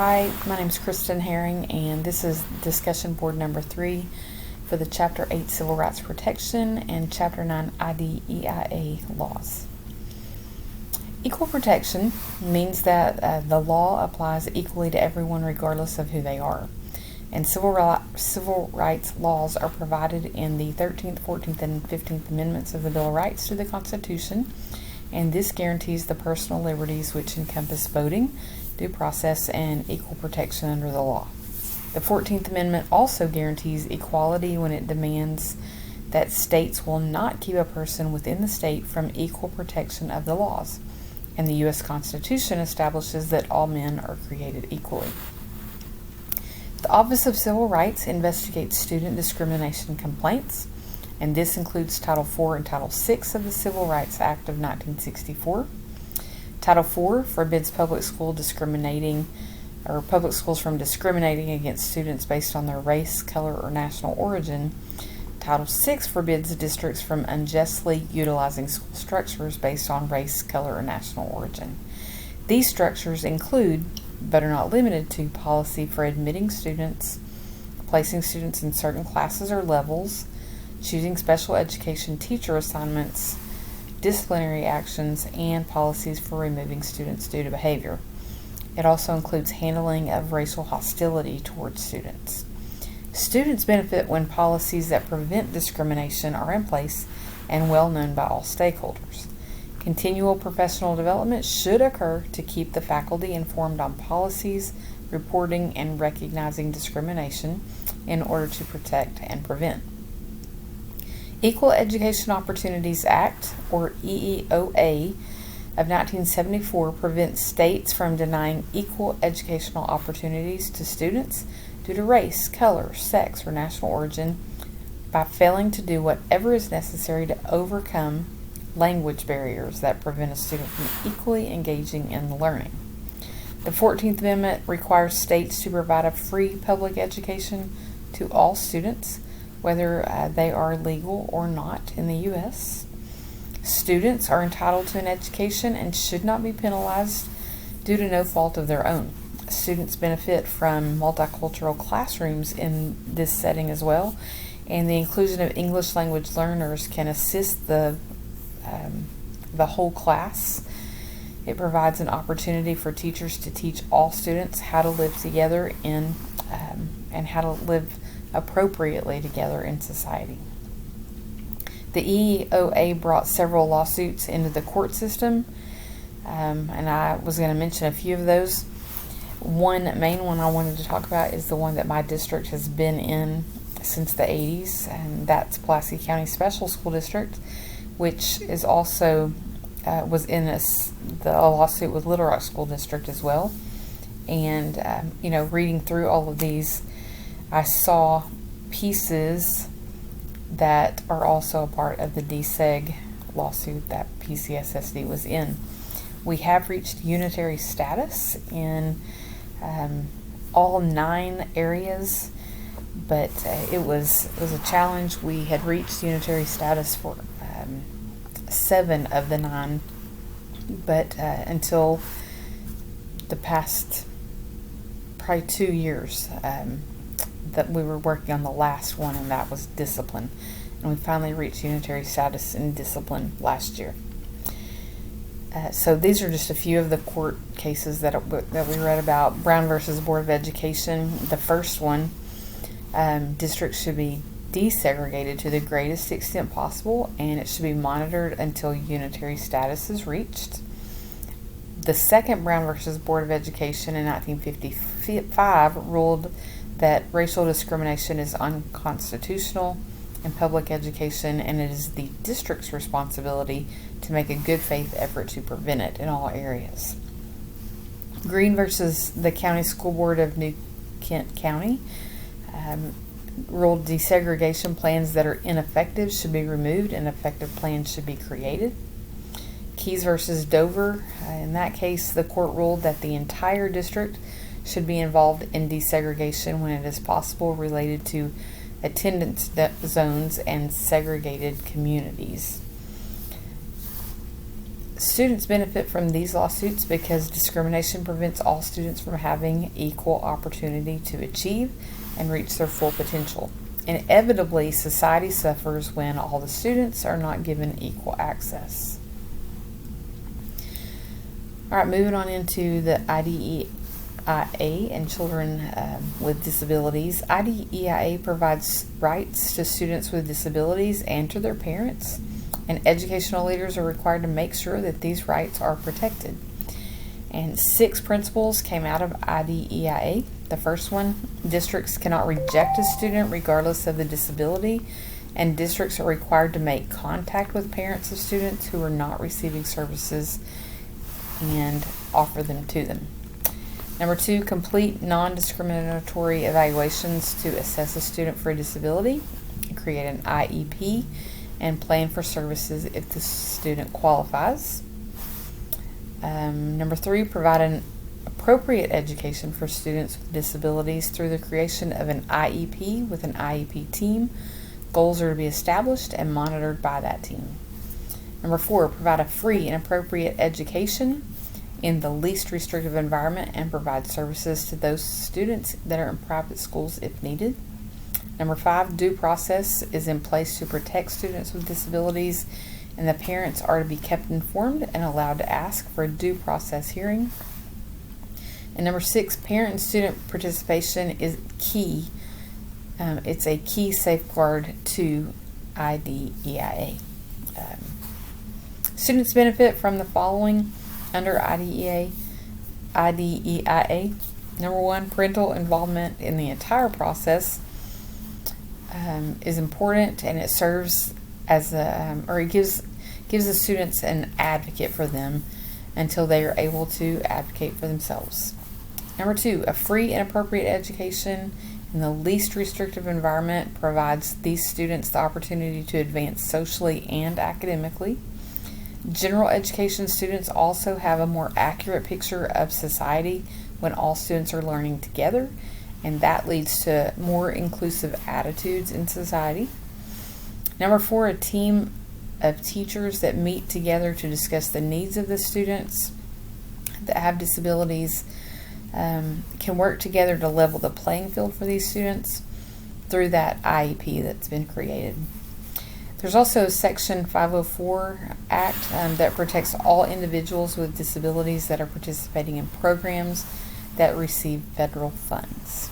Hi, my name is Kristen Herring, and this is discussion board number 3 for the Chapter 8 Civil Rights Protection and Chapter 9 IDEIA laws. Equal protection means that the law applies equally to everyone regardless of who they are. And civil rights laws are provided in the 13th, 14th, and 15th Amendments of the Bill of Rights to the Constitution, and this guarantees the personal liberties which encompass voting, due process, and equal protection under the law. The 14th Amendment also guarantees equality when it demands that states will not keep a person within the state from equal protection of the laws, and the U.S. Constitution establishes that all men are created equally. The Office of Civil Rights investigates student discrimination complaints, and this includes Title IV and Title VI of the Civil Rights Act of 1964. Title IV forbids public schools from discriminating against students based on their race, color, or national origin. Title VI forbids districts from unjustly utilizing school structures based on race, color, or national origin. These structures include, but are not limited to, policy for admitting students, placing students in certain classes or levels, choosing special education teacher assignments, disciplinary actions, and policies for removing students due to behavior. It also includes handling of racial hostility towards students. Students benefit when policies that prevent discrimination are in place and well known by all stakeholders. Continual professional development should occur to keep the faculty informed on policies, reporting, and recognizing discrimination in order to protect and prevent. Equal Education Opportunities Act, or EEOA, of 1974 prevents states from denying equal educational opportunities to students due to race, color, sex, or national origin by failing to do whatever is necessary to overcome language barriers that prevent a student from equally engaging in the learning. The 14th Amendment requires states to provide a free public education to all students, whether they are legal or not in the U.S. Students are entitled to an education and should not be penalized due to no fault of their own. Students benefit from multicultural classrooms in this setting as well, and the inclusion of English language learners can assist the whole class. It provides an opportunity for teachers to teach all students how to live together and how to live appropriately together in society. The EEOA brought several lawsuits into the court system, and I was going to mention a few of those. One main one I wanted to talk about is the one that my district has been in since the 80s, and that's Pulaski County Special School District, which is also was in the lawsuit with Little Rock School District as well. And reading through all of these, I saw pieces that are also a part of the DSEG lawsuit that PCSSD was in. We have reached unitary status in all 9 areas, but it was a challenge. We had reached unitary status for 7 of the 9, but until the past probably 2 years that we were working on the last one, and that was discipline. And we finally reached unitary status in discipline last year. So these are just a few of the court cases that we read about. Brown versus Board of Education, the first one, districts should be desegregated to the greatest extent possible, and it should be monitored until unitary status is reached. The second Brown versus Board of Education in 1955 ruled that racial discrimination is unconstitutional in public education, and it is the district's responsibility to make a good faith effort to prevent it in all areas. Green versus the County School Board of New Kent County ruled desegregation plans that are ineffective should be removed and effective plans should be created. Keys versus Dover, in that case, the court ruled that the entire district should be involved in desegregation when it is possible, related to attendance zones and segregated communities. Students benefit from these lawsuits because discrimination prevents all students from having equal opportunity to achieve and reach their full potential. Inevitably, society suffers when all the students are not given equal access. All right, moving on into the IDEIA and children with disabilities. IDEIA provides rights to students with disabilities and to their parents, and educational leaders are required to make sure that these rights are protected. And 6 principles came out of IDEIA. The first one, districts cannot reject a student regardless of the disability, and districts are required to make contact with parents of students who are not receiving services and offer them to them. Number 2, complete non-discriminatory evaluations to assess a student for a disability, create an IEP, and plan for services if the student qualifies. Number 3, provide an appropriate education for students with disabilities through the creation of an IEP with an IEP team. Goals are to be established and monitored by that team. Number 4, provide a free and appropriate education in the least restrictive environment and provide services to those students that are in private schools if needed. Number 5, due process is in place to protect students with disabilities, and the parents are to be kept informed and allowed to ask for a due process hearing. And number 6, parent and student participation is key. It's a key safeguard to IDEIA. Students benefit from the following under IDEIA. Number 1, parental involvement in the entire process is important, and it serves as it gives the students an advocate for them until they are able to advocate for themselves. Number 2, a free and appropriate education in the least restrictive environment provides these students the opportunity to advance socially and academically. General education students also have a more accurate picture of society when all students are learning together, and that leads to more inclusive attitudes in society. Number 4, a team of teachers that meet together to discuss the needs of the students that have disabilities can work together to level the playing field for these students through that IEP that's been created. There's also Section 504 Act that protects all individuals with disabilities that are participating in programs that receive federal funds.